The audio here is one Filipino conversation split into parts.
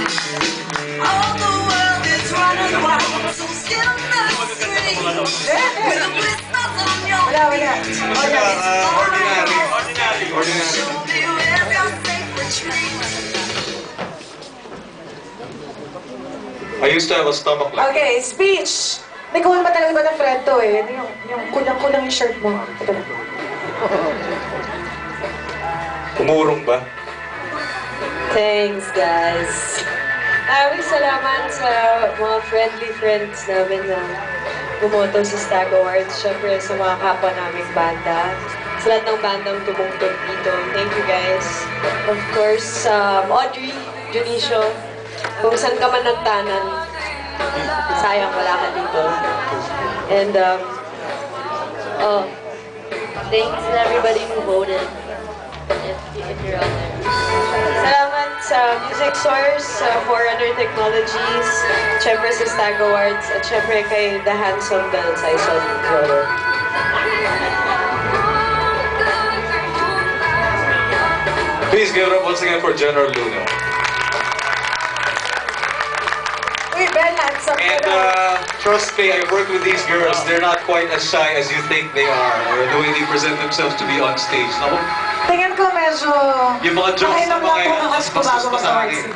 All the world is running wild, so still the street. With a Christmas on your feet. Ordinary. Show me where's your safe retreat. I used to have a stomach like Okay, speech. Nicole, matagal ba ng friend to eh? Yung kulang-kulang yung shirt mo. Ito na. umurong ba? Thanks, guys. Maraming salamat sa mga friendly friends namin na bumoto sa Stag Awards. Siyempre sa mga kapwa naming banda. Sa lahat ng bandang tumungtog dito. Thank you, guys. Of course, Audrey, Junicio, kung saan ka man nagtanan, sayang wala ka dito. And, thanks to everybody who voted. If you're out there. Salamat sa Music Source, sa Forerunner Technologies, syempre sa Stag Awards, at syempre kay The Handsome Bell Saison Rolo. Please give it up once again for General Luno. Uy, Ben, handsome ka And na. trust me, I worked with these girls. They're not quite as shy as you think they are. Or the way they present themselves to be on stage. Naku, Tingin ko medyo... yung mga jokes na Nakainom mga lang yan, po mas ako bago bastos pa sa mag-awards. akin.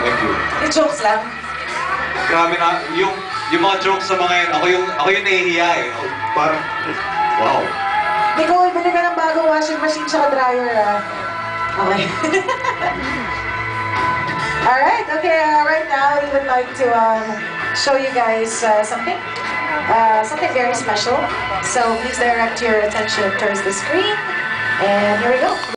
Thank you. Yung jokes lang. Grabe na, yung mga jokes sa mga yan, ako yung nahihiya eh. Parang, wow. Nicole, bili ka ng bagong washing machine tsaka dryer, ah. Okay. Alright, okay, right now we would like to show you guys something very special. So please direct your attention towards the screen. And here we go.